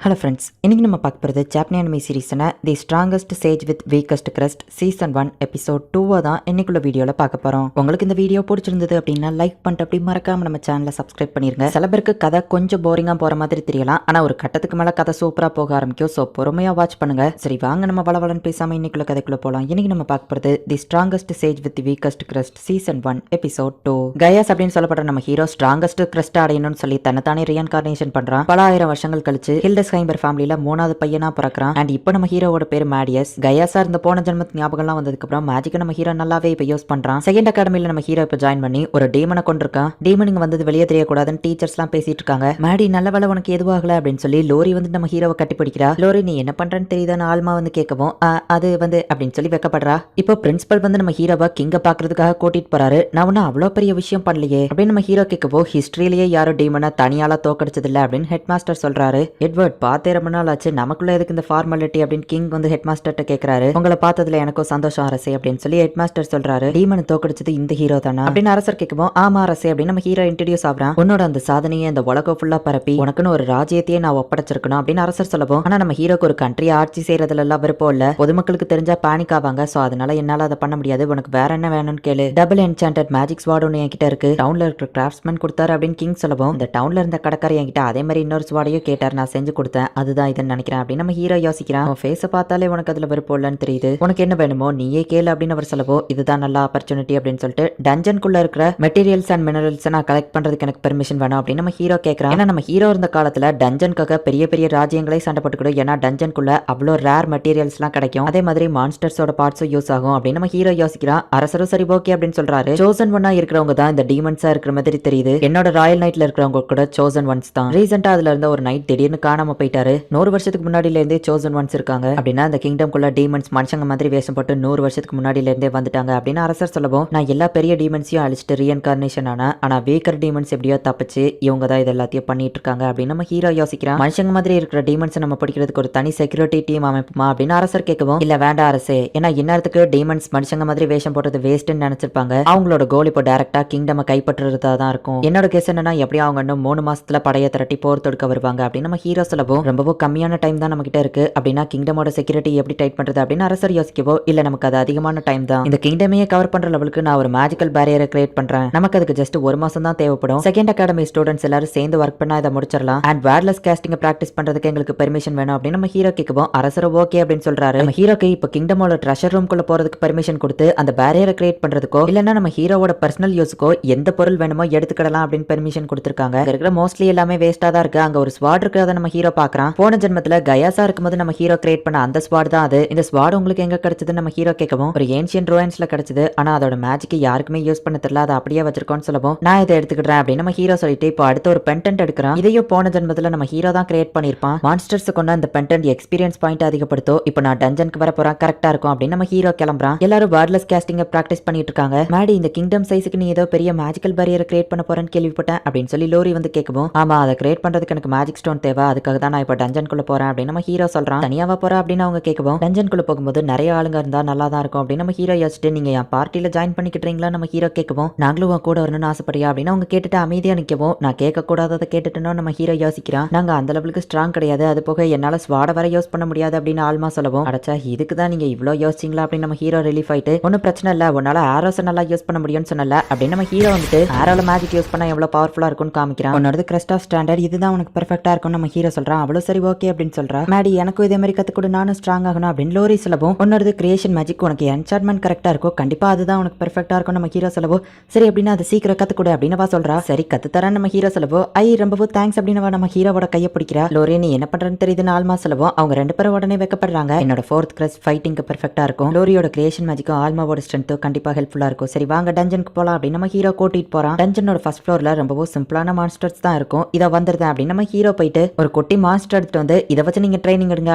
Hello friends, இன்னைக்கு நம்ம பார்க்க போகிறது ஜாப்பனி அனிமி சீரீஸான the strongest sage with weakest crest season 1 episode 2 தான் இன்னைக்குள்ள வீடியோவில் பார்க்க போகிறோம். உங்களுக்கு இந்த வீடியோ பிடிச்சிருந்தது அப்படின்னா லைக் பண்ணிட்டு அப்படி மறக்காம நம்ம சேனலை சப்ஸ்கிரைப் பண்ணிருங்க. சில பேருக்கு கதை கொஞ்சம் போரிங்காக போகிற மாதிரி தெரியலாம், ஆனால் ஒரு கட்டத்துக்கு மேலே கதை சூப்பராக போக ஆரம்பிக்கும். ஸோ பொறுமையாக வாட்ச் பண்ணுங்க. சரி வாங்க நம்ம வளவலன்னு பேசாமல் இன்னைக்குள்ள கதைக்குள்ள போகலாம். இன்னைக்கு நம்ம பார்க்க போகிறது தி strongest sage with weakest crest season 1 episode 2. Chaos அப்படின்னு சொல்லப்படுற நம்ம ஹீரோ ஸ்ட்ராங்கஸ்ட் கிரஸ்ட் அடையணும்னு சொல்லி தன்னைத்தானே ரீஇன்கார்னேஷன் பண்றான். பல ஆயிரம் வருஷங்கள் கழிச்சு ஹைம்பர் ஃபேமிலியில மூணாவது பையனா பிறக்கிறான். அண்ட் இப்போ நம்ம ஹீரோவோட பேர் மேடியஸ். கயாஸா இருந்த போன ஜென்மத்து ஞாபகம்லாம் வந்ததுக்கு அப்புறம் மேஜிக் நம்ம ஹீரோ நல்லாவே இப்போ யூஸ் பண்றான். செகண்ட் அகாடமில நம்ம ஹீரோ இப்போ ஜாயின் பண்ணி ஒரு டீமனை கொண்டிருக்கான். டீமன் இங்க வந்தது வெளியே தெரியக்கூடாதுன்னு டீச்சர்ஸ்லாம் பேசிட்டு இருக்காங்க. மேடி நல்ல வேலை உனக்கு எதுவாகல அப்படின்னு சொல்லி லோரி வந்து நம்ம ஹீரோவை கட்டி பிடிக்கிறா. லோரி நீ என்ன பண்றன்னு தெரியுதான்னு ஆல்மா வந்து கேட்கவும் அது வந்து அப்படின்னு சொல்லி வைக்கப்படுறா. இப்போ பிரின்சிபல் வந்து நம்ம ஹீரோவை கிங்க பாக்குறதுக்காக கூட்டிட்டு போறாரு. நான் ஒன்னும் அவ்வளோ பெரிய விஷயம் பண்ணலையே அப்படின்னு நம்ம ஹீரோ கேட்கவோ ஹிஸ்டரியிலேயே யாரும் டீமனை தனியால தோக்கடிச்சதில்லை அப்படின்னு ஹெட் மாஸ்டர் சொல்றாரு. எட்வர்ட் பார்த்தே ரொம்ப நாள் ஆச்சு, நமக்குள்ள எதுக்கு இந்த ஃபார்மாலிட்டி அப்படின்னு கிங் வந்து ஹெட் மாஸ்டர்ட்ட கேட்கறாரு. உங்களை பார்த்ததுல எனக்கும் சந்தோஷம் அரசே அப்படின்னு சொல்லி ஹெட் மாஸ்டர் சொல்றாரு. டீமனை தோக்கடிச்சது இந்த ஹீரோ தானா அப்படின்னு அரசர் கேட்கவும் ஆமா அரசே அப்படின்னு நம்ம ஹீரோ இன்ட்ரடியூஸ் ஆகுறான். உன்னோட அந்த சாதனையை இந்த உலகம் ஃபுல்லா பரப்பி உனக்குன்னு ஒரு ராஜ்யத்தையே நான் ஒப்படைச்சிருக்கணும் அப்படின்னு அரசர் சொல்லவும், ஆனா நம்ம ஹீரோக்கு ஒரு கண்ட்ரி ஆட்சி செய்யறதுல எல்லாம் விருப்பம் இல்ல, பொதுமக்களுக்கு தெரிஞ்சா பேனிக் ஆவாங்க, சோ அதனால என்னால அதை பண்ண முடியாது, உனக்கு வேற என்ன வேணும்னு கேளு. டபுள் என்சாண்டட் மேஜிக் ஸ்வாட் ஒன்று என்கிட்ட இருக்கு, டவுன்ல இருக்கிற கிராஃப்ட்ஸ்மேன் கொடுத்தாரு அப்படின்னு கிங் சொல்லவும், இந்த டவுன்ல இருந்த கடைக்காரர் என்கிட்ட அதே மாதிரி இன்னொரு ஸ்வாடையும் கேட்டார், நான் செஞ்சு கொடுத்தேன், அதுதான் இதுன்னு நினைக்கிறேன் அப்படின்னு நம்ம ஹீரோ யோசிக்கிறான். ஃபேஸை பார்த்தாலே உனக்கு அதுல விருப்பம் இல்லைன்னு தெரியுது, உனக்கு என்ன வேணுமோ நீயே கேளு அப்படின்னு அவர் சொல்லவோ, இதுதான் நல்ல ஆப்பர்ச்சுனிட்டி அப்படின்னு சொல்லிட்டு டஞ்சனுக்குள்ள இருக்கிற மெட்டீரியல்ஸ் அண்ட் மினரல்ஸ் நான் கலெக்ட் பண்றதுக்கு எனக்கு பெர்மிஷன் வேணும் அப்படின்னு நம்ம ஹீரோ கேட்கறான். ஏன்னா நம்ம ஹீரோ இருந்த காலத்துல டஞ்சனுக்காக பெரிய பெரிய ராஜ்யங்களே சண்டை போட்டுக்கிடும், ஏன்னா டஞ்சனுக்குள்ள அவ்வளோ ரேர் மெட்டீரியல்ஸ் எல்லாம் கிடைக்கும், அதே மாதிரி மான்ஸ்டர்ஸோட பார்ட்ஸும் யூஸ் ஆகும் அப்படின்னு நம்ம ஹீரோ யோசிக்கிறான். அரசரும் சரி ஓகே அப்படின்னு சொல்றாரு. சோசன் ஒன்னா இருக்கிறவங்க தான் இந்த டீமன்ஸா இருக்கிற மாதிரி தெரியுது, என்னோட ராயல் நைட்ல இருக்கிறவங்க கூட சோசன் ஒன்ஸ் தான். ரீசெண்டா அதுல இருந்த ஒரு நைட் திடீர்னு காணாம போயிட்டாரு. 100 வருஷத்துக்கு முன்னாடில இருந்தே சோசன் ஒன்ஸ் இருக்காங்க அப்படின்னா அந்த கிங்டம் குள்ள டீமன்ஸ் மனுஷங்க மாதிரி வேஷம் போட்டு 100 வருஷத்துக்கு முன்னாடில இருந்தே வந்துட்டாங்க அப்படின்னு அரசர் சொல்லவும், நான் எல்லா பெரிய டீமன்ஸையும் அழிச்சிட்டு ரீஇன்கார்னேஷன் ஆனா வீக்கர் டீமன்ஸ் எப்படியோ தப்பிச்சு இவங்க தான் இது எல்லாத்தையும் பண்ணிட்டு இருக்காங்க அப்படின்னு நம்ம ஹீரோ யோசிக்கிறான். மனுஷங்க மாதிரி இருக்கிற டீமன்ஸ் நம்ம பிடிக்கிறதுக்கு ஒரு தனி செக்யூரிட்டி டீம் அமைப்புமா அப்படின்னு அரசர் கேட்கவும், இல்ல வேண்டாம் அரசே, ஏன்னா இந்நேரத்துக்கு டீமன்ஸ் மனுஷங்க மாதிரி வேஷம் போட்டது வேஸ்ட்னு நினைச்சிருப்பாங்க, அவங்களோட கோல் இப்போ டைரக்டா கிங்டம் கைப்பற்றுறதா தான் இருக்கும், என்னோட கேஸ் என்னன்னா எப்படியும் அவங்க இன்னும் 3 மாசத்துல படையை திரட்டி போர் தொடுக்க வருவாங்க அப்படின்னு நம்ம ஹீரோ சொல்லவும், ரொம்பவும் கம்மியான டைம் தான் நம்ம கிட்ட இருக்கு அப்படின்னா கிங்டமோட செக்யூரிட்டி எப்படி டைட் பண்றது அப்படின்னு அரசர் யோசிக்கவோ, இல்ல நமக்கு அது அதிகமான டைம் தான், இந்த கிங்டமையே கவர் பண்ற லெவலுக்கு நான் ஒரு மேஜிக்கல் பேரியரை கிரியேட் பண்றேன், நமக்கு அதுக்கு ஜஸ்ட் 1 மாசம் தான் தேவைப்படும், செகண்ட் அகாடமி ஸ்டூடெண்ட்ஸ் எல்லாரும் சேர்ந்து ஒர்க் பண்ணா இதை முடிச்சிடலாம், அண்ட் வேர்லெஸ் கேஸ்டிங் பிராக்டிஸ் பண்றதுக்கு எங்களுக்கு பெர்மிஷன் வேணும் அப்படின்னு நம்ம ஹீரோ கேட்கவும், அரசர் ஓகே அப்படின்னு சொல்றாரு. நம்ம ஹீரோக்கு இப்போ கிங்டமோட ட்ரெஷர் ரூம்குள்ள போறதுக்கு பெர்மிஷன் கொடுத்து அந்த பேரியரை கிரியேட் பண்றதுக்கோ இல்லன்னா நம்ம ஹீரோவோட பர்சனல் யூஸ்க்கோ எந்த பொருள் வேணுமோ எடுத்துக்கிடலாம் அப்படின்னு பெர்மிஷன் கொடுத்திருக்காங்க. இருக்கிற மோஸ்ட்லி எல்லாமே வேஸ்டா தான் இருக்கு. அங்க ஒரு ஸ்வாட் இருக்கிறத நம்ம ஹீரோ பாக்குறான். போன ஜென்மத்துல கயாஸா இருக்கும்போது நம்ம ஹீரோ கிரியேட் பண்ண அந்த ஸ்வாட் தான் அது. இந்த ஸ்வாட் உங்களுக்கு எங்க கிடைச்சதுன்னு நம்ம ஹீரோ கேட்கவும், ஒரு ஏன்ஷியன்ட் ரூயின்ஸ்ல கிடைச்சது, ஆனா அதோட மேஜிக் யாருக்குமே யூஸ் பண்ண தெரியல, அதை அப்படியே வச்சிருக்கோம்னு சொல்லவும், நான் இதை எடுத்துக்கிட்டேன் அப்படின்னு நம்ம ஹீரோ சொல்லிட்டு இப்போ அடுத்த ஒரு பென்டென்ட் எடுக்கிறான். இதையும் போன ஜென்மத்துல நம்ம ஹீரோ தான் கிரியேட் பண்ணிருப்பான். மான்ஸ்டர்ஸ் கொண்டு அந்த பென்டென்ட் எக்ஸ்பீரியன்ஸ் பாயிண்ட் அதிகப்படுத்தும். இப்போ நான் டஞ்சனுக்கு வர போறேன், கரெக்டா இருக்கும் அப்படின்னு நம்ம ஹீரோ கிளம்புறான். எல்லாரும் வேர்ட்லெஸ் கேஸ்டிங் பிராக்டிஸ் பண்ணிட்டு இருக்காங்க. மேடி இந்த கிங்டம் சைஸுக்கு நீ ஏதோ பெரிய மேஜிக்கல் பேரியரை கிரியேட் பண்ண போறேன்னு கேள்விப்பட்டேன் அப்படின்னு சொல்லி லோரி வந்து கேட்கவும், ஆமா அதை கிரியேட் பண்றதுக்கு எனக்கு மேஜிக் ஸ்டோன் தேவை, அதுக்காக தான் நான் இப்போ டஞ்சனுக்குள்ள போறேன் அப்படின்னு நம்ம ஹீரோ சொல்றான். தனியாவா போறா அப்படின்னு அவங்க கேட்கவும், டஞ்சனுக்குள்ள போகும்போது நிறைய ஆளுங்க இருந்தா நல்லா தான் இருக்கும் அப்படின்னு நம்ம ஹீரோ யோசிச்சுட்டு, நீங்க என் பார்ட்டியில ஜாயின் பண்ணிக்கிட்டீங்களா நம்ம ஹீரோ கேட்கவும், நாங்களும் உன் கூட வரணும்னு ஆசைப்படியா அப்படின்னு அவங்க கேட்டுட்டு அமைதியா நிற்கவும், நான் கேட்க கூடாததை கேட்டுட்டோம் நம்ம ஹீரோ யோசிக்கிறான். நாங்க அந்த லெவலுக்கு ஸ்ட்ராங் கிடையாது, அது போக என்னால ஸ்வாட வர யூஸ் பண்ண முடியாது அப்படின்னு ஆல்மா சொல்லவும், அடச்சா இதுக்கு தான் நீங்க இவ்வளோ யோசிச்சிங்களா அப்படின்னு நம்ம ஹீரோ ரிலீஃப் ஆயிட்டு, ஒன்னும் பிரச்சனை இல்ல, உன்னால ஆரோஸ் நல்லா யூஸ் பண்ண முடியும்னு சொன்னல அப்படின்னு நம்ம ஹீரோ வந்துட்டு ஆரோல மேஜிக் யூஸ் பண்ணா எவ்வளவு பவர்ஃபுல்லா இருக்கும்னு காமிக்கிறான். உன்னோட கிரஸ்ட் ஆஃப் ஸ்டாண்டர்ட் இதுதான் உனக்கு பெர்ஃபெக்ட்டா இருக்கும் நம்ம ஹீரோ சொல்றான். அவ்வளவு சரி ஓகே அப்படின்னு சொல்றா. மேடி எனக்கும் இதே மாதிரி கத்துக்கூட நானும் ஸ்ட்ராங் ஆகணும் அப்படின்னு லோரி சொல்லவும், உன்னோட கிரியேஷன் மேஜிக் உனக்கு என்சார்ட்மெண்ட் கரெக்டா இருக்கும், கண்டிப்பா அதுதான் உனக்கு பெர்ஃபெக்ட்டா இருக்கும் நம்ம ஹீரோ சொல்லவோ, சரி அப்படின்னா அது சீக்கிரம் கத்துக்கூட அப்படின்னு சொல்றா. சரி கத்து தரேன் நம்ம ஹீரோ சொல்லவோ, ரொம்பவும் தேங்க்ஸ் அப்படின்னு நம்ம ஹீரோவோட கையை பிடிக்கிறா. லோரி நீ என்ன பண்றன்னு தெரியுதுன்னு ஆல்மா சொல்லவும், அவங்க 2 பேரும் உடனே வைக்கப்படுறாங்க. என்னோட 4th கிரஸ்ட் ஃபைட்டிங்க்கு பெர்ஃபெக்ட்டா இருக்கும், லோரியோட கிரியேஷன் மேஜிக்கும் ஆல்மாவோட ஸ்ட்ரென்த்தும் கண்டிப்பா ஹெல்ப்ஃபுல்லா இருக்கும், சரி வாங்க டஞ்சனுக்கு போலாம் அப்படின்னு நம்ம ஹீரோ கூட்டிட்டு போறான். டஞ்சனோட ஃபர்ஸ்ட் ஃப்ளோர்ல ரொம்பவும் சிம்பிளான மான்ஸ்டர்ஸ் தான் இருக்கும். இதை வந்துருது அப்படின்னு நம்ம ஹீரோ போயிட்டு ஒரு குட்டி மான்ஸ்டர் எடுத்துட்டு வந்து இதை வச்சு நீங்க ட்ரைனிங் எடுங்க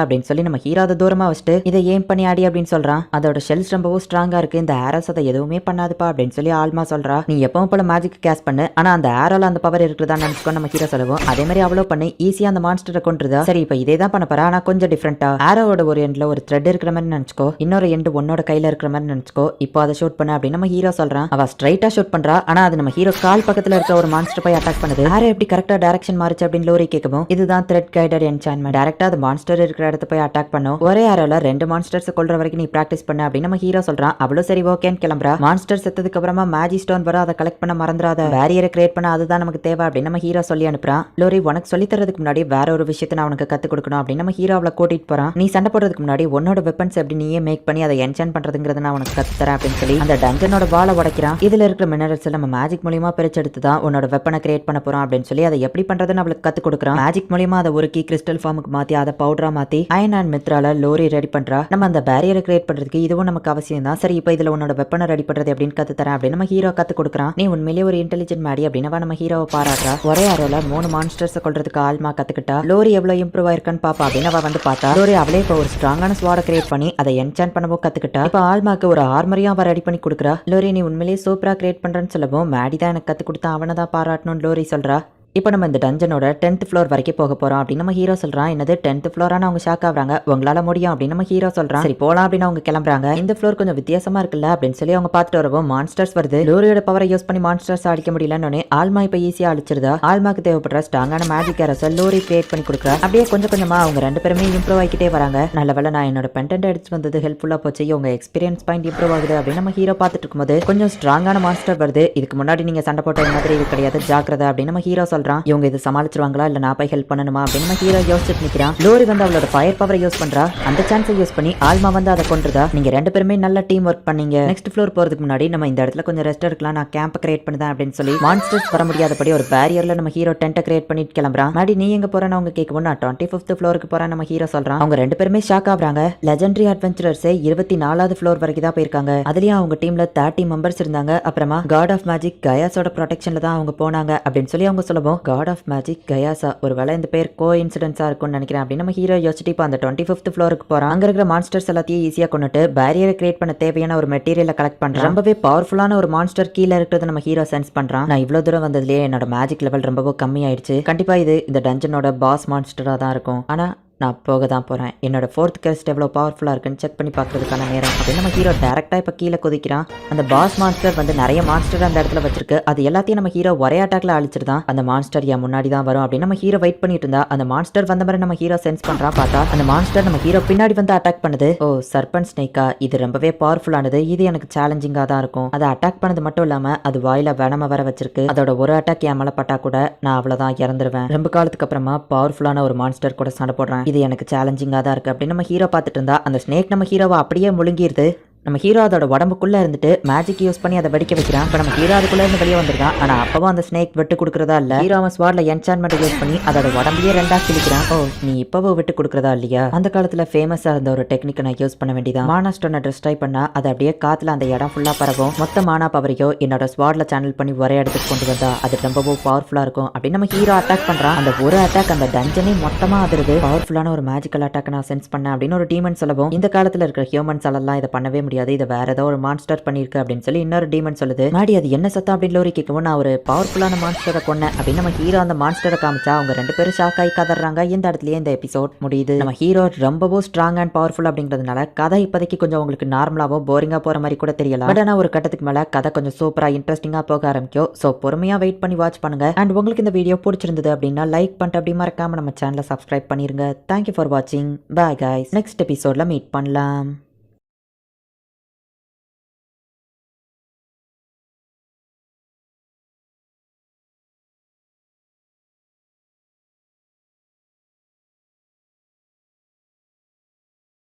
அப்படின்னு சொல்லி நம்ம ஹீரோ அதை தூரமா வச்சுட்டு இதை ஏம் பண்ணி ஆடி அப்படின்னு சொல்றான். அதோட ஷெல்ஸ் ரொம்பவும் ஸ்ட்ராங்கா இருக்கு, இந்த ஆரோஸ் அதை எதுவுமே பண்ணாதுப்பா அப்படின்னு சொல்லி ஆல்மா சொல்றா. நீ எப்பவும் போல மேஜிக் கேஸ் பண்ணு, ஆனா அந்த ஆரோல அந்த பவர் இருக்குதா நினைச்சுக்கோ நம்ம ஹீரோ சொல்லுவோம். அதே மாதிரி அவ்வளவு பண்ணி ஈஸியா அந்த மான்ஸ்டரை கொண்டுருதா. சரி இப்போ இதே தான் பண்ண போறா, ஆனா கொஞ்சம் டிஃப்ரெண்டா, ஆரோவோட ஒரு எண்ட்ல ஒரு த்ரெட் இருக்கிற மாதிரி நினைச்சுக்கோ, இன்னொரு எண்டு உன்னோட கையில இருக்கிற மாதிரி நினைச்சுக்கோ, இப்போ அதை ஷூட் பண்ணு அப்படின்னு நம்ம ஹீரோ சொல்றான். அவ ஸ்ட்ரைட்டா ஷூட் பண்றா, ஆனா அது நம்ம ஹீரோ கால் பக்கத்துல இருக்க ஒரு மான்ஸ்டர் போய் அட்டாக் பண்ணுது. ஆரோ எப்படி கரெக்டா டைரக்ஷன் மாறிச்சு அப்படின்னு லோரி கேட்கவும், இதுதான் த்ரெட் கைடட் என்சான்மெண்ட். டைரக்டா அது மான்ஸ்டர் இருக்கிற இடத்த போய் அட்டாக் பண்ணும். ஒரே ஆரோல 2 மான்ஸ்டர்ஸ் கொல்ற வரைக்கும் நீ பிராக்டிஸ் பண்ண அப்படின்னு நம்ம ஹீரோ சொல்றான். அவ்வளவு சரி ஓகேன்னு கிளம்புறா. மான்ஸ்டர் செத்ததுக்கு அப்புறமா மேஜி ஸ்டோன் வர அதை கலெக்ட் பண்ண மறந்துடாத. பேரியரை கிரியேட் பண்ண அதுதான் நமக்கு தேவை அப்படின்னு நம்ம ஹீரோ சொல்லி அனுப்புறான். லோரி உனக்கு சொல்லி தரதுக்கு முன்னாடி வேற ஒரு விஷயத்தை நான் உனக்கு கத்து கொடுக்கணும் அப்படின்னு நம்ம ஹீரோ அவளை கூட்டிட்டு போறான். நீ சண்டை போடுறதுக்கு முன்னாடி உன்னோட வெப்பன்ஸ் எப்படி நீயே மேக் பண்ணி அதை என்சான் பண்றதுங்கிறத நான் உனக்கு கத்து தரேன் அப்படின்னு சொல்லி அந்த டஞ்சனோட வாலை உடைக்கிறான். இதுல இருக்கிற மினரல்ஸ் நம்ம மேஜிக் மூலியமா பிரிச்செடுத்து தான் உன்னோட வெப்பனை கிரியேட் பண்ண போறோம் அப்படின்னு சொல்லி அதை எப்படி பண்றதுன்னு அவளுக்கு கத்து கொடுக்குறான். மேஜிக் மூலியமா அதை ஒரு கீ கிறிஸ்டல் ஃபார்முக்கு மாத்தி அதை பவுடரா மாத்தி அயன் அண்ட் மித்ரால லோரி ரெடி பண்றா. நம்ம அந்த பேரியரை கிரியேட் பண்றதுக்கு இதுவும் நமக்கு அவசியம் தான். சரி இப்போ இதுல உன்னோட வெப்பனை ரெடி பண்றது அப்படின்னு கத்து தரேன் அப்படின்னு நம்ம ஹீரோ கத்து கொடுக்குறான். நீ உண்மையிலேயே ஒரு இன்டெலிஜென்ட் மேடி அப்படின்னு நம்ம ஹீரோவை பாராட்டுறா. ஒரே ஆரோல 3 மான்ஸ்டர்ஸ் கொல்றதுக்கு ஆல்மா கத்துக்கிட்டா. லோரி எவ்வளவு இம்ப்ரூவ் ஆயிருக்கான்னு பாப்பா அப்படின்னு அவ வந்து பார்த்தா. லோரி அவளே இப்போ ஒரு ஸ்ட்ராங்கான ஸ்வாட கிரியேட் பண்ணி அதை என்சான் பண்ணவும் கத்துக்கிட்டா. இப்போ ஆல்மாக்கு ஒரு ஆர்மரியும் அவ ரெடி பண்ணி கொடுக்குறா. லோரி நீ உண்மையிலேயே சூப்பரா கிரியேட் பண்றேன்னு சொல்லவும் மேடி தான் எனக்கு கத்து கொடுத்தா அவனை தான் பாராட்டணும்னு லோரி சொல்றா. இப்போ நம்ம இந்த டஞ்சனோட 10th ஃப்ளோர் வரைக்கும் போக போறோம் அப்படின்னு நம்ம ஹீரோ சொல்றான். என்னது 10th ஃப்ளோரான அவங்க ஷாக் ஆகுறாங்க. உங்களால முடியும் அப்படின்னு நம்ம ஹீரோ சொல்றான். சரி போலாம் அப்படின்னு அவங்க கிளம்புறாங்க. இந்த ஃப்ளோர் கொஞ்சம் வித்தியாசமா இருக்குல்ல அப்படின்னு சொல்லி அவங்க பார்த்துட்டு வரவும் மான்ஸ்டர்ஸ் வருது. லோரியோட பவரை யூஸ் பண்ணி மான்ஸ்டர்ஸ் அடிக்க முடியலன்னு ஆல்மா இப்போ ஈஸியா அழிச்சிருதா. ஆல்மாக்கு தேவைப்படுற ஸ்ட்ராங்கான மேஜிக் அரச லோரி கிரியேட் பண்ணி கொடுக்குறா. அப்படியே கொஞ்சம் கொஞ்சமா அவங்க 2 பேருமே இம்ப்ரூவ் ஆகிக்கிட்டே வராங்க. நல்ல வேளை நான் என்னோட பெண்டன்ட் எடுத்து வந்தது ஹெல்ப்ஃபுல்லா போச்சு. உங்க எக்ஸ்பீரியன்ஸ் பாயிண்ட் இம்ப்ரூவ் ஆகுது அப்படின்னு நம்ம ஹீரோ பார்த்துட்டு இருக்கும்போது கொஞ்சம் ஸ்ட்ராங்கான மான்ஸ்டர் வருது. இதுக்கு முன்னாடி நீங்க சண்டை போட்ட மாதிரி இது கிடையாது, ஜாக்கிரதை அப்படின்னு நம்ம ஹீரோ சொல்றான். இவங்க இது சமாளிச்சிருவாங்களா இல்ல நான் போய் ஹெல்ப் பண்ணணுமா அப்படின்னு நம்ம ஹீரோ யோசிச்சுட்டு நிக்கிறான். லோரி வந்து அவளோட ஃபயர் பவரை யூஸ் பண்றா. அந்த சான்ஸை யூஸ் பண்ணி ஆல்மா வந்து அதை கொண்டுதா. நீங்க 2 பேருமே நல்ல டீம் ஒர்க் பண்ணீங்க. நெக்ஸ்ட் ஃப்ளோர் போறதுக்கு முன்னாடி நம்ம இந்த இடத்துல கொஞ்சம் ரெஸ்ட் எடுக்கலாம், நான் கேம்ப் கிரியேட் பண்ணுதேன் அப்படின்னு சொல்லி மான்ஸ்டர்ஸ் வர முடியாதபடி ஒரு பேரியர்ல நம்ம ஹீரோ டென்ட்டை கிரியேட் பண்ணிட்டு கிளம்புறான். மாடி நீ எங்க போறேன்னு அவங்க கேட்கவும் நான் 25th ஃப்ளோருக்கு போறேன் நம்ம ஹீரோ சொல்றான். அவங்க 2 பேருமே ஷாக் ஆகுறாங்க. லெஜெண்டரி அட்வென்ச்சரர்ஸ் 24வது ஃப்ளோர் வரைக்கும் தான் போயிருக்காங்க. அதுலயும் அவங்க டீம்ல 30 மெம்பர்ஸ் இருந்தாங்க. அப்புறமா காட் ஆஃப் மேஜிக் கயாஸோட ப்ரொடெக்ஷன்ல தான் அவங்க போனாங்க அப்படின்னு சொல்லி அவங்க சொல்லவும் காட் ஆஃப் மேஜிக் கயாஸா ஒருவேளை இந்த பேர் கோ இன்சிடென்ஸா இருக்கும்னு நினைக்கிறேன் அப்படின்னு நம்ம ஹீரோ யோசிச்சுட்டு இப்போ அந்த 25th ஃப்ளோருக்கு போறான். அங்க இருக்கிற மான்ஸ்டர்ஸ் எல்லாத்தையும் ஈஸியா கொண்டுட்டு பேரியரை கிரியேட் பண்ண தேவையான ஒரு மெட்டீரியலை கலெக்ட் பண்றான். ரொம்பவே பவர்ஃபுல்லான ஒரு மான்ஸ்டர் கீழே இருக்கிறது நம்ம ஹீரோ சென்ஸ் பண்றான். நான் இவ்வளவு தூரம் வந்ததுலயே என்னோட மேஜிக் லெவல் ரொம்பவும் கம்மி ஆயிடுச்சு. கண்டிப்பா இது இந்த டஞ்சனோட பாஸ் மான்ஸ்டரா தான் இருக்கும். ஆனா நான் போக தான் போறேன். என்னோட 4th கிரஸ்ட் எவ்வளோ பவர்ஃபுல்லா இருக்குன்னு செக் பண்ணி பார்க்கறதுக்கான நேரம் அப்படின்னு நம்ம ஹீரோ டேரக்டா இப்போ கீழே குதிக்கிறான். அந்த பாஸ் மான்ஸ்டர் வந்து நிறைய மான்ஸ்டர் அந்த இடத்துல வச்சிருக்கு. அது எல்லாத்தையும் நம்ம ஹீரோ ஒரே அட்டாக்ல அழிச்சிருந்தான். அந்த மான்ஸ்டர் என் முன்னாடி தான் வரும் அப்படின்னு நம்ம ஹீரோ வெயிட் பண்ணிட்டு இருந்தா அந்த மான்ஸ்டர் வந்த மாதிரி நம்ம ஹீரோ சென்ஸ் பண்றான். பார்த்தா அந்த மான்ஸ்டர் நம்ம ஹீரோ பின்னாடி வந்து அட்டாக் பண்ணுது. ஓ சர்பன் ஸ்னேக்கா, இது ரொம்பவே பவர்ஃபுல்லானது. இது எனக்கு சேலஞ்சிங்கா தான் இருக்கும். அதை அட்டாக் பண்ணது மட்டும் இல்லாம அது வாயில வெனம வர வச்சிருக்கு. அதோட ஒரு அட்டாக் என் மேல பட்டா கூட நான் அவ்வளவுதான் இறந்துருவேன். ரொம்ப காலத்துக்கு அப்புறமா பவர்ஃபுல்லான ஒரு மான்ஸ்டர் கூட சண்டை போடுறேன். இது எனக்கு சேலஞ்சிங் தான் இருக்கு அப்படின்னு நம்ம ஹீரோ பார்த்துட்டு இருந்தா அந்த ஸ்னேக் நம்ம ஹீரோவை அப்படியே முழுங்கிருது. நம்ம ஹீரோ அதோட உடம்புக்குள்ள இருந்துட்டு மேஜிக் யூஸ் பண்ணி அதை வெடிக்க வைக்கிறான். இப்போ நம்ம ஹீரோ அதுக்குள்ள இருந்து வெளியே வந்திருக்கான். ஆனா அப்பவும் அந்த ஸ்னேக் விட்டு கொடுக்கறதா இல்ல. ஹீரோ அவன் ஸ்வாட்ல என்சான்மெண்ட் யூஸ் பண்ணி அதோட உடம்பையே 2ஆ கிழிக்கிறான். ஓ நீ இப்பவும் விட்டு கொடுக்கறதா இல்லையா? அந்த காலத்துல ஃபேமஸா இருந்த ஒரு டெக்னிக் நான் யூஸ் பண்ண வேண்டியதான். மானா ஸ்டோனை ட்ரை பண்ணா அது அப்படியே காத்துல அந்த இடம் ஃபுல்லா பரவும். மொத்த மானா பவரையோ என்னோட ஸ்வாட்ல சேனல் பண்ணி ஒரே இடத்துக்கு கொண்டு வந்தா அது ரொம்பவும் பவர்ஃபுல்லா இருக்கும் அப்படின்னு நம்ம ஹீரோ அட்டாக் பண்றான். அந்த ஒரு அட்டாக் அந்த டஞ்சனே மொத்தமா அதிருது. பவர்ஃபுல்லான ஒரு மேஜிக்கல் அட்டாக் நான் சென்ஸ் பண்ணேன் அப்படின்னு ஒரு டீமன் சொல்லவும் இந்த காலத்துல இருக்கிற ஹியூமன்ஸ் எல்லாம் இதை பண்ணவே முடியாது, இதை வேற ஏதோ ஒரு மான்ஸ்டர் பண்ணிருக்கு அப்படின்னு சொல்லி இன்னொரு டீமன் சொல்லுது. மாடி அது என்ன சத்தம் அப்படின்னு லோரி கேட்கவும் நான் ஒரு பவர்ஃபுல்லான மான்ஸ்டரை கொன்னேன் அப்படின்னு நம்ம ஹீரோ அந்த மான்ஸ்டரை காமிச்சா அவங்க 2 பேரும் ஷாக் ஆகி கதறாங்க. இந்த இடத்துலயே இந்த எபிசோட் முடியுது. நம்ம ஹீரோ ரொம்பவும் ஸ்ட்ராங் அண்ட் பவர்ஃபுல் அப்படிங்கிறதுனால கதை இப்போதைக்கு கொஞ்சம் உங்களுக்கு நார்மலாவோ போரிங்கா போற மாதிரி கூட தெரியலாம். பட் ஆனா ஒரு கட்டத்துக்கு மேல கதை கொஞ்சம் சூப்பரா இன்ட்ரெஸ்டிங்கா போக ஆரம்பிக்கும். சோ பொறுமையா வெயிட் பண்ணி வாட்ச் பண்ணுங்க. அண்ட் உங்களுக்கு இந்த வீடியோ பிடிச்சிருந்தது அப்படின்னா லைக் பண்ணிட்டு அப்படி மறக்காம நம்ம சேனலை சப்ஸ்கிரைப் பண்ணிருங்க. தேங்க்யூ ஃபார் வாட்சிங். Bye guys. நெக்ஸ்ட் எபிசோட்ல மீட் பண்ணலாம்.